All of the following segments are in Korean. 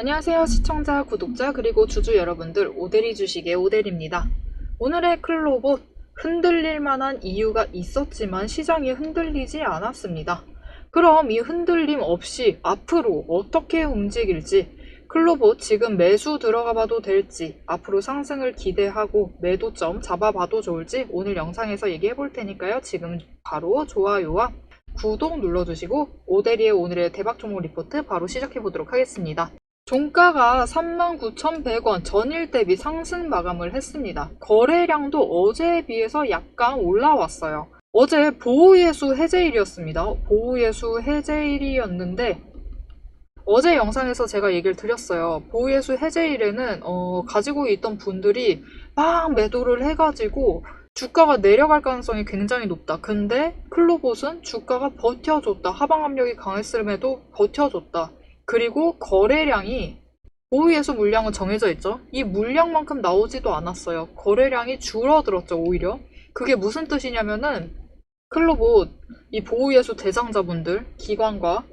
안녕하세요 시청자, 구독자, 그리고 주주 여러분들, 오대리 주식의 오대리입니다. 오늘의 클로봇, 흔들릴 만한 이유가 있었지만 시장이 흔들리지 않았습니다. 그럼 이 흔들림 없이 앞으로 어떻게 움직일지, 클로봇 지금 매수 들어가 봐도 될지, 앞으로 상승을 기대하고 매도점 잡아봐도 좋을지 오늘 영상에서 얘기해 볼 테니까요. 지금 바로 좋아요와 구독 눌러주시고 오대리의 오늘의 대박 종목 리포트 바로 시작해 보도록 하겠습니다. 종가가 39,100원, 전일 대비 상승 마감을 했습니다. 거래량도 어제에 비해서 약간 올라왔어요. 어제 보호예수 해제일이었습니다. 보호예수 해제일이었는데 어제 영상에서 제가 얘기를 드렸어요. 보호예수 해제일에는 가지고 있던 분들이 막 매도를 해가지고 주가가 내려갈 가능성이 굉장히 높다. 근데 클로봇은 주가가 버텨줬다. 하방 압력이 강했음에도 버텨줬다. 그리고 거래량이 보호예수 물량은 정해져 있죠. 이 물량만큼 나오지도 않았어요. 거래량이 줄어들었죠, 오히려. 그게 무슨 뜻이냐면은 클로봇 이 보호예수 대상자분들, 기관과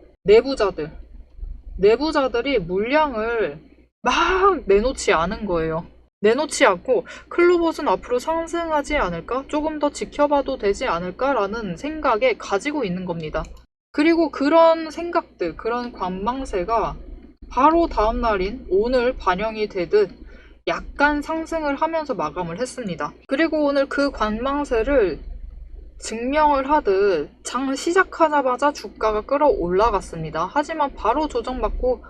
내부자들이 물량을 막 내놓지 않은 거예요. 내놓지 않고 클로봇은 앞으로 상승하지 않을까? 조금 더 지켜봐도 되지 않을까라는 생각에 가지고 있는 겁니다. 그리고 그런 생각들, 그런 관망세가 바로 다음 날인 오늘 반영이 되듯 약간 상승을 하면서 마감을 했습니다. 그리고 오늘 그 관망세를 증명을 하듯 장 시작하자마자 주가가 끌어올라갔습니다. 하지만 바로 조정받고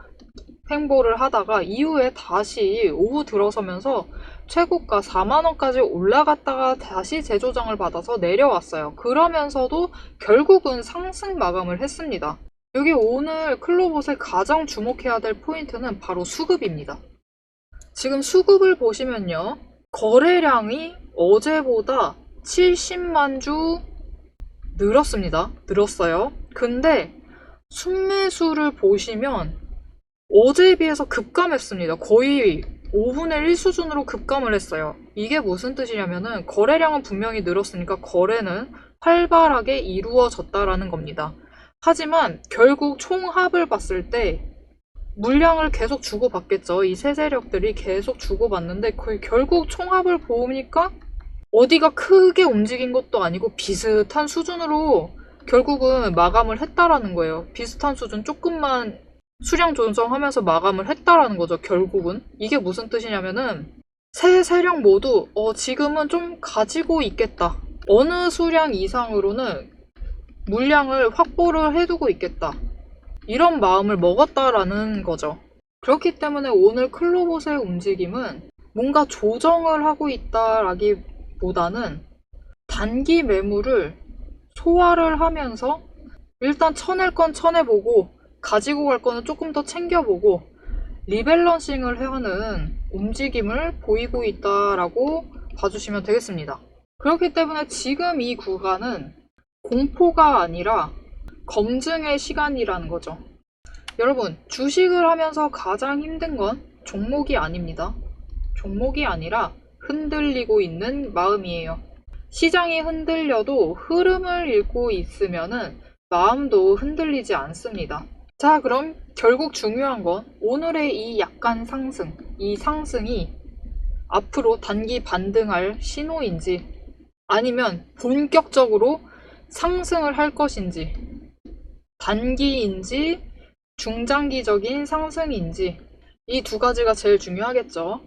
횡보를 하다가 이후에 다시 오후 들어서면서 최고가 4만원까지 올라갔다가 다시 재조정을 받아서 내려왔어요. 그러면서도 결국은 상승 마감을 했습니다. 여기 오늘 클로봇에 가장 주목해야 될 포인트는 바로 수급입니다. 지금 수급을 보시면요. 거래량이 어제보다 70만 주 늘었습니다. 늘었어요. 근데 순매수를 보시면 어제에 비해서 급감했습니다. 거의 5분의 1 수준으로 급감을 했어요. 이게 무슨 뜻이냐면은 거래량은 분명히 늘었으니까 거래는 활발하게 이루어졌다라는 겁니다. 하지만 결국 총합을 봤을 때 물량을 계속 주고받겠죠. 이 세 세력들이 계속 주고받는데 결국 총합을 보니까 어디가 크게 움직인 것도 아니고 비슷한 수준으로 결국은 마감을 했다라는 거예요. 비슷한 수준, 조금만 수량 조정하면서 마감을 했다라는 거죠. 결국은 이게 무슨 뜻이냐면은 세 세력 모두 지금은 좀 가지고 있겠다. 어느 수량 이상으로는 물량을 확보를 해두고 있겠다. 이런 마음을 먹었다라는 거죠. 그렇기 때문에 오늘 클로봇의 움직임은 뭔가 조정을 하고 있다라기보다는 단기 매물을 소화를 하면서 일단 쳐낼 건 쳐내보고 가지고 갈 거는 조금 더 챙겨보고 리밸런싱을 하는 움직임을 보이고 있다라고 봐주시면 되겠습니다. 그렇기 때문에 지금 이 구간은 공포가 아니라 검증의 시간이라는 거죠. 여러분, 주식을 하면서 가장 힘든 건 종목이 아닙니다. 종목이 아니라 흔들리고 있는 마음이에요. 시장이 흔들려도 흐름을 읽고 있으면은 마음도 흔들리지 않습니다. 자, 그럼 결국 중요한 건 오늘의 이 약간 상승, 이 상승이 앞으로 단기 반등할 신호인지 아니면 본격적으로 상승을 할 것인지, 단기인지 중장기적인 상승인지 이 두 가지가 제일 중요하겠죠.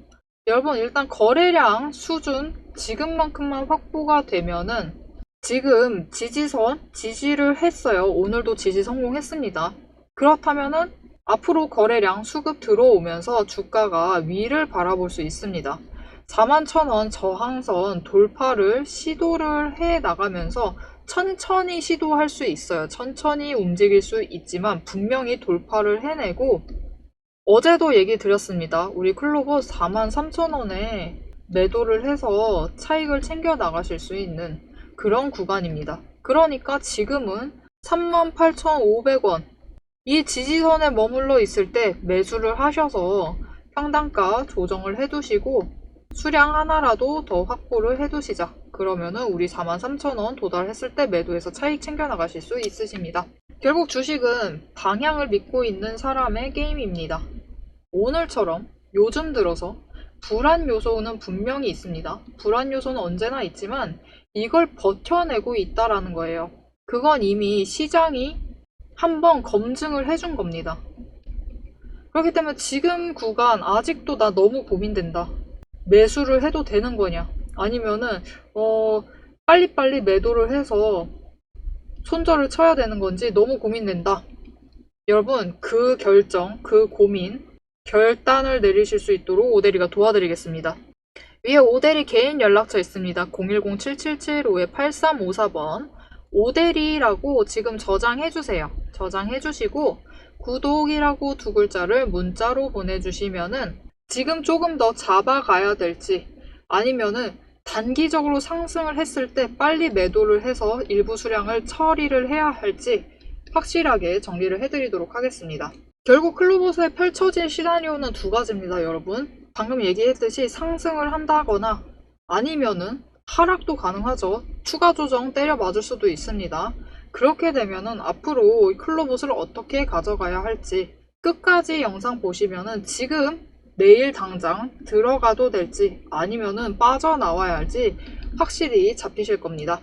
여러분, 일단 거래량 수준 지금만큼만 확보가 되면은 지금 지지선 지지를 했어요. 오늘도 지지 성공했습니다. 그렇다면은 앞으로 거래량 수급 들어오면서 주가가 위를 바라볼 수 있습니다. 41,000원 저항선 돌파를 시도를 해 나가면서 천천히 시도할 수 있어요. 천천히 움직일 수 있지만 분명히 돌파를 해내고, 어제도 얘기 드렸습니다. 우리 클로봇 43,000원에 매도를 해서 차익을 챙겨 나가실 수 있는 그런 구간입니다. 그러니까 지금은 38,500원 이 지지선에 머물러 있을 때 매수를 하셔서 평단가 조정을 해두시고 수량 하나라도 더 확보를 해두시자. 그러면은 우리 43,000원 도달했을 때 매도해서 차익 챙겨 나가실 수 있으십니다. 결국 주식은 방향을 믿고 있는 사람의 게임입니다. 오늘처럼 요즘 들어서 불안 요소는 분명히 있습니다. 불안 요소는 언제나 있지만 이걸 버텨내고 있다라는 거예요. 그건 이미 시장이 한번 검증을 해준 겁니다. 그렇기 때문에 지금 구간 아직도 나 너무 고민된다. 매수를 해도 되는 거냐? 아니면은 빨리빨리 매도를 해서 손절을 쳐야 되는 건지 너무 고민된다. 여러분, 그 결정, 그 고민, 결단을 내리실 수 있도록 오대리가 도와드리겠습니다. 위에 오대리 개인 연락처 있습니다. 010-7775-8354번 오대리라고 지금 저장해주세요. 저장해주시고 구독이라고 두 글자를 문자로 보내주시면은 지금 조금 더 잡아가야 될지 아니면은 단기적으로 상승을 했을 때 빨리 매도를 해서 일부 수량을 처리를 해야 할지 확실하게 정리를 해드리도록 하겠습니다. 결국 클로버스에 펼쳐진 시나리오는 두 가지입니다, 여러분. 방금 얘기했듯이 상승을 한다거나 아니면은 하락도 가능하죠. 추가 조정 때려 맞을 수도 있습니다. 그렇게 되면은 앞으로 클로버스를 어떻게 가져가야 할지 끝까지 영상 보시면은 지금 내일 당장 들어가도 될지 아니면은 빠져나와야 할지 확실히 잡히실 겁니다.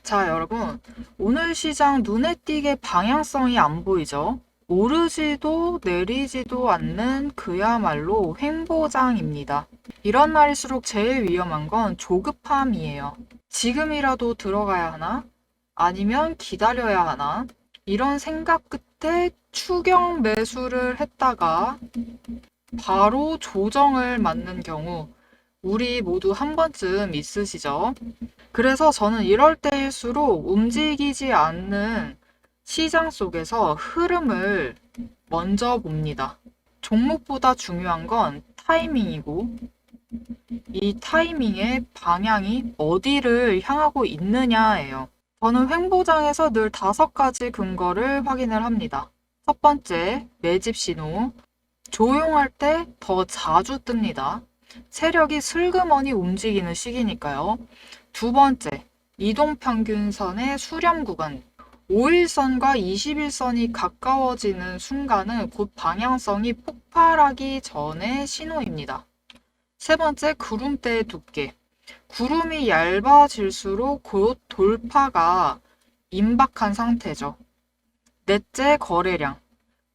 자, 여러분. 오늘 시장 눈에 띄게 방향성이 안 보이죠? 오르지도 내리지도 않는 그야말로 횡보장입니다. 이런 날일수록 제일 위험한 건 조급함이에요. 지금이라도 들어가야 하나? 아니면 기다려야 하나? 이런 생각 끝에 추경 매수를 했다가 바로 조정을 맞는 경우 우리 모두 한 번쯤 있으시죠? 그래서 저는 이럴 때일수록 움직이지 않는 시장 속에서 흐름을 먼저 봅니다. 종목보다 중요한 건 타이밍이고 이 타이밍의 방향이 어디를 향하고 있느냐예요. 저는 횡보장에서 늘 5가지 근거를 확인을 합니다. 첫 번째, 매집 신호. 조용할 때 더 자주 뜹니다. 세력이 슬그머니 움직이는 시기니까요. 두 번째, 이동평균선의 수렴 구간. 5일선과 21선이 가까워지는 순간은 곧 방향성이 폭발하기 전의 신호입니다. 세 번째, 구름대의 두께. 구름이 얇아질수록 곧 돌파가 임박한 상태죠. 넷째, 거래량.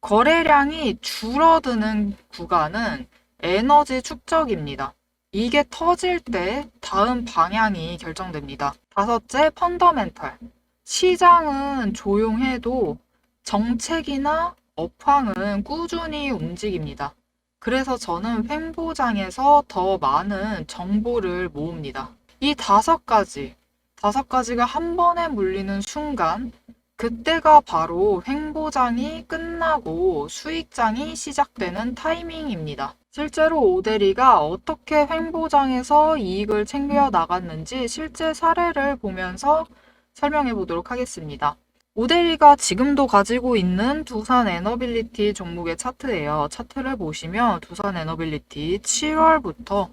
거래량이 줄어드는 구간은 에너지 축적입니다. 이게 터질 때 다음 방향이 결정됩니다. 다섯째, 펀더멘탈. 시장은 조용해도 정책이나 업황은 꾸준히 움직입니다. 그래서 저는 횡보장에서 더 많은 정보를 모읍니다. 이 5가지가 한 번에 물리는 순간 그때가 바로 횡보장이 끝나고 수익장이 시작되는 타이밍입니다. 실제로 오대리가 어떻게 횡보장에서 이익을 챙겨 나갔는지 실제 사례를 보면서 설명해 보도록 하겠습니다. 오대리가 지금도 가지고 있는 두산 에너빌리티 종목의 차트예요. 차트를 보시면 두산 에너빌리티 7월부터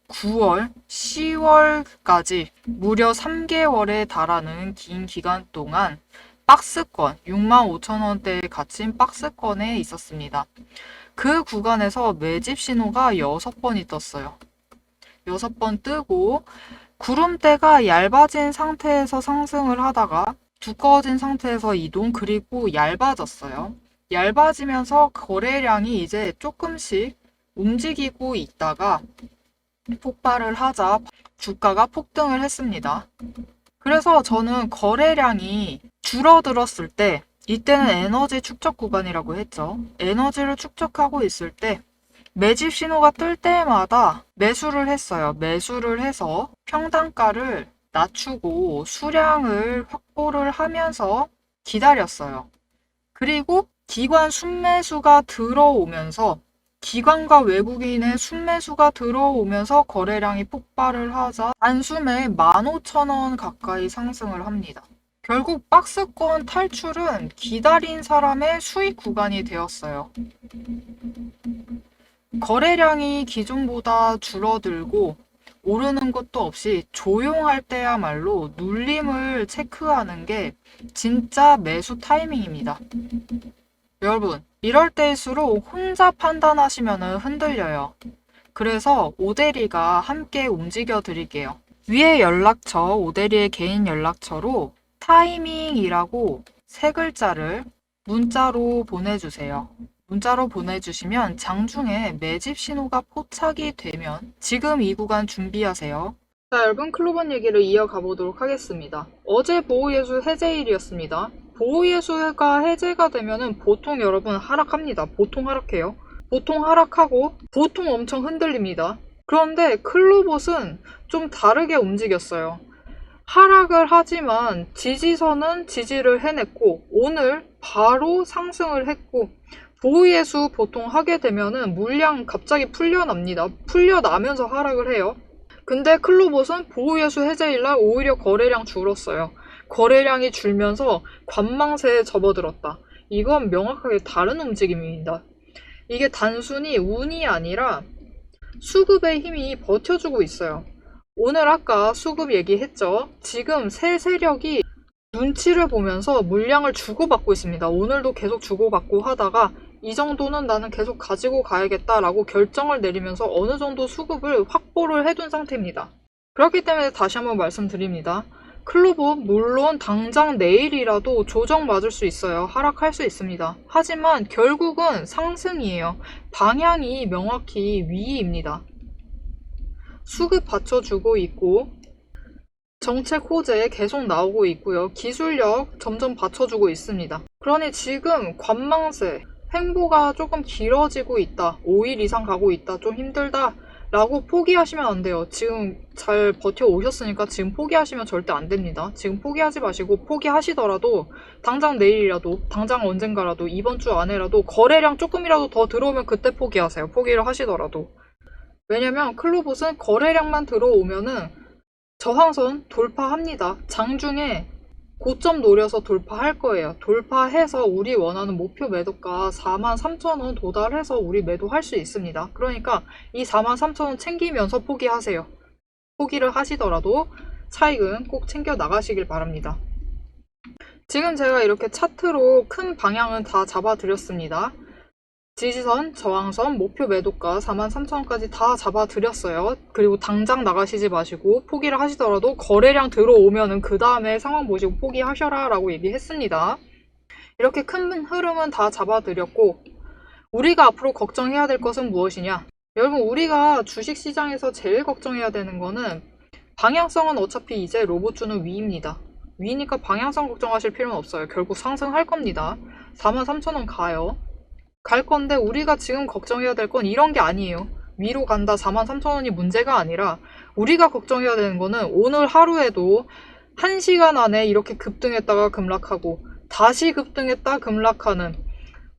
9월, 10월까지 무려 3개월에 달하는 긴 기간 동안 박스권, 65,000원대에 갇힌 박스권에 있었습니다. 그 구간에서 매집 신호가 6번이 떴어요. 6번 뜨고 구름대가 얇아진 상태에서 상승을 하다가 두꺼워진 상태에서 이동 그리고 얇아졌어요. 얇아지면서 거래량이 이제 조금씩 움직이고 있다가 폭발을 하자 주가가 폭등을 했습니다. 그래서 저는 거래량이 줄어들었을 때 이때는 에너지 축적 구간이라고 했죠. 에너지를 축적하고 있을 때 매집 신호가 뜰 때마다 매수를 했어요. 매수를 해서 평단가를 낮추고 수량을 확보를 하면서 기다렸어요. 그리고 기관 순매수가 들어오면서 기관과 외국인의 순매수가 들어오면서 거래량이 폭발을 하자 단숨에 15,000원 가까이 상승을 합니다. 결국 박스권 탈출은 기다린 사람의 수익 구간이 되었어요. 거래량이 기존보다 줄어들고 오르는 것도 없이 조용할 때야말로 눌림을 체크하는 게 진짜 매수 타이밍입니다. 여러분, 이럴 때일수록 혼자 판단하시면 흔들려요. 그래서 오대리가 함께 움직여 드릴게요. 위에 연락처, 오대리의 개인 연락처로 타이밍이라고 세 글자를 문자로 보내주세요. 문자로 보내주시면 장중에 매집 신호가 포착이 되면 지금 이 구간 준비하세요. 자, 여러분 클로버 얘기를 이어가 보도록 하겠습니다. 어제 보호예수 해제일이었습니다. 보호예수가 해제가 되면은 보통 여러분 하락합니다. 보통 하락해요. 보통 하락하고 보통 엄청 흔들립니다. 그런데 클로봇은 좀 다르게 움직였어요. 하락을 하지만 지지선은 지지를 해냈고 오늘 바로 상승을 했고 보호예수 보통 하게 되면은 물량 갑자기 풀려납니다. 풀려나면서 하락을 해요. 근데 클로봇은 보호예수 해제일날 오히려 거래량 줄었어요. 거래량이 줄면서 관망세에 접어들었다. 이건 명확하게 다른 움직임입니다. 이게 단순히 운이 아니라 수급의 힘이 버텨주고 있어요. 오늘 아까 수급 얘기했죠. 지금 세 세력이 눈치를 보면서 물량을 주고받고 있습니다. 오늘도 계속 주고받고 하다가 이 정도는 나는 계속 가지고 가야겠다라고 결정을 내리면서 어느 정도 수급을 확보를 해둔 상태입니다. 그렇기 때문에 다시 한번 말씀드립니다. 클로봇 물론 당장 내일이라도 조정 맞을 수 있어요. 하락할 수 있습니다. 하지만 결국은 상승이에요. 방향이 명확히 위입니다. 수급 받쳐주고 있고 정책 호재 계속 나오고 있고요. 기술력 점점 받쳐주고 있습니다. 그러니 지금 관망세 횡보가 조금 길어지고 있다. 5일 이상 가고 있다. 좀 힘들다. 라고 포기하시면 안 돼요. 지금 잘 버텨오셨으니까 지금 포기하시면 절대 안 됩니다. 지금 포기하지 마시고 포기하시더라도 당장 내일이라도 당장 언젠가라도 이번 주 안에라도 거래량 조금이라도 더 들어오면 그때 포기하세요. 포기를 하시더라도. 왜냐면 클로봇은 거래량만 들어오면은 저항선 돌파합니다. 장중에 고점 노려서 돌파할 거예요. 돌파해서 우리 원하는 목표 매도가 43,000원 도달해서 우리 매도할 수 있습니다. 그러니까 이 43,000원 챙기면서 포기하세요. 포기를 하시더라도 차익은 꼭 챙겨 나가시길 바랍니다. 지금 제가 이렇게 차트로 큰 방향은 다 잡아드렸습니다. 지지선, 저항선, 목표 매도가 43,000원까지 다 잡아드렸어요. 그리고 당장 나가시지 마시고 포기를 하시더라도 거래량 들어오면은 그 다음에 상황 보시고 포기하셔라 라고 얘기했습니다. 이렇게 큰 흐름은 다 잡아드렸고 우리가 앞으로 걱정해야 될 것은 무엇이냐? 여러분 우리가 주식시장에서 제일 걱정해야 되는 거는 방향성은 어차피 이제 로봇주는 위입니다. 위니까 방향성 걱정하실 필요는 없어요. 결국 상승할 겁니다. 43,000원 가요. 갈 건데 우리가 지금 걱정해야 될 건 이런 게 아니에요. 위로 간다 43,000원이 문제가 아니라 우리가 걱정해야 되는 거는 오늘 하루에도 1시간 안에 이렇게 급등했다가 급락하고 다시 급등했다 급락하는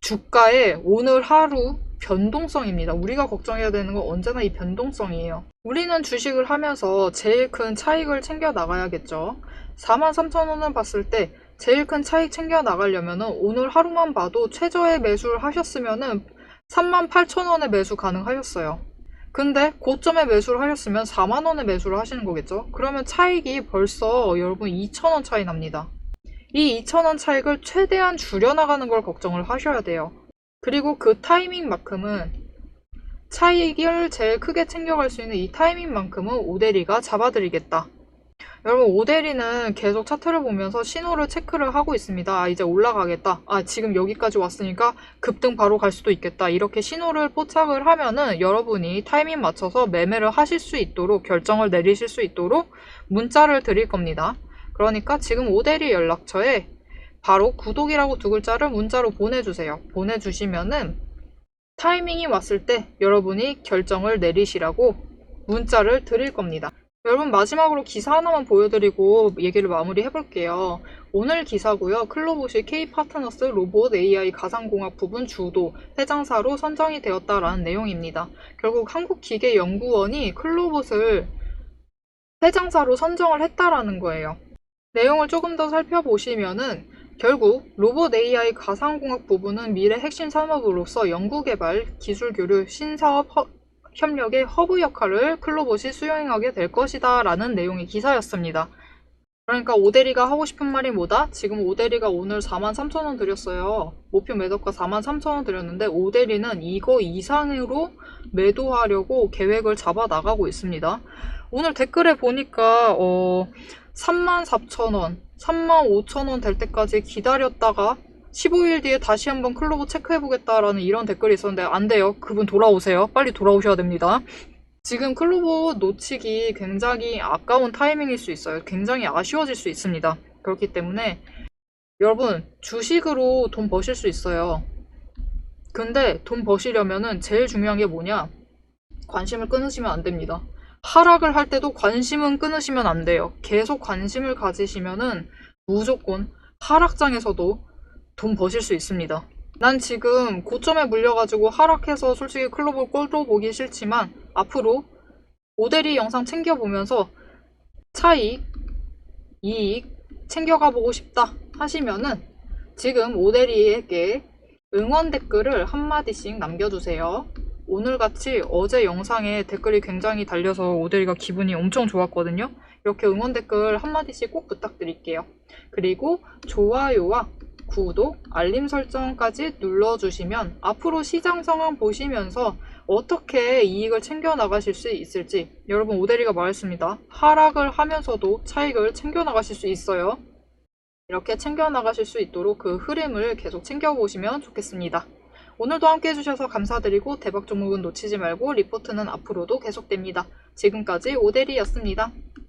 주가의 오늘 하루 변동성입니다. 우리가 걱정해야 되는 건 언제나 이 변동성이에요. 우리는 주식을 하면서 제일 큰 차익을 챙겨 나가야겠죠. 43,000원을 봤을 때 제일 큰 차익 챙겨 나가려면은 오늘 하루만 봐도 최저의 매수를 하셨으면은 38,000원에 매수 가능하셨어요. 근데 고점에 매수를 하셨으면 4만원에 매수를 하시는 거겠죠? 그러면 차익이 벌써 여러분 2,000원 차이 납니다. 이 2,000원 차익을 최대한 줄여나가는 걸 걱정을 하셔야 돼요. 그리고 그 타이밍만큼은 차익을 제일 크게 챙겨갈 수 있는 이 타이밍만큼은 오대리가 잡아드리겠다. 여러분 오대리는 계속 차트를 보면서 신호를 체크를 하고 있습니다. 아, 이제 올라가겠다. 아, 지금 여기까지 왔으니까 급등 바로 갈 수도 있겠다. 이렇게 신호를 포착을 하면은 여러분이 타이밍 맞춰서 매매를 하실 수 있도록 결정을 내리실 수 있도록 문자를 드릴 겁니다. 그러니까 지금 오대리 연락처에 바로 구독이라고 두 글자를 문자로 보내주세요. 보내주시면은 타이밍이 왔을 때 여러분이 결정을 내리시라고 문자를 드릴 겁니다. 여러분 마지막으로 기사 하나만 보여드리고 얘기를 마무리 해볼게요. 오늘 기사고요. 클로봇이 K파트너스 로봇 AI 가상공학 부분 주도 회장사로 선정이 되었다라는 내용입니다. 결국 한국기계연구원이 클로봇을 회장사로 선정을 했다라는 거예요. 내용을 조금 더 살펴보시면은 결국 로봇 AI 가상공학 부분은 미래 핵심 산업으로서 연구개발, 기술교류, 신사업 협력의 허브 역할을 클로봇이 수행하게 될 것이다 라는 내용의 기사였습니다. 그러니까 오대리가 하고 싶은 말이 뭐다? 지금 오대리가 오늘 43,000원 드렸어요. 목표 매도가 43,000원 드렸는데 오대리는 이거 이상으로 매도하려고 계획을 잡아 나가고 있습니다. 오늘 댓글에 보니까 34,000원, 35,000원 될 때까지 기다렸다가 15일 뒤에 다시 한번 클로버 체크해보겠다라는 이런 댓글이 있었는데 안 돼요. 그분 돌아오세요. 빨리 돌아오셔야 됩니다. 지금 클로버 놓치기 굉장히 아까운 타이밍일 수 있어요. 굉장히 아쉬워질 수 있습니다. 그렇기 때문에 여러분 주식으로 돈 버실 수 있어요. 근데 돈 버시려면은 제일 중요한 게 뭐냐? 관심을 끊으시면 안 됩니다. 하락을 할 때도 관심은 끊으시면 안 돼요. 계속 관심을 가지시면은 무조건 하락장에서도 돈 버실 수 있습니다. 난 지금 고점에 물려가지고 하락해서 솔직히 클로버 꼴도 보기 싫지만 앞으로 오대리 영상 챙겨보면서 차익, 이익 챙겨가 보고 싶다 하시면은 지금 오대리에게 응원 댓글을 한마디씩 남겨주세요. 오늘같이 어제 영상에 댓글이 굉장히 달려서 오대리가 기분이 엄청 좋았거든요. 이렇게 응원 댓글 한마디씩 꼭 부탁드릴게요. 그리고 좋아요와 구독, 알림 설정까지 눌러주시면 앞으로 시장 상황 보시면서 어떻게 이익을 챙겨 나가실 수 있을지 여러분 오대리가 말했습니다. 하락을 하면서도 차익을 챙겨 나가실 수 있어요. 이렇게 챙겨 나가실 수 있도록 그 흐름을 계속 챙겨보시면 좋겠습니다. 오늘도 함께 해주셔서 감사드리고 대박 종목은 놓치지 말고 리포트는 앞으로도 계속됩니다. 지금까지 오대리였습니다.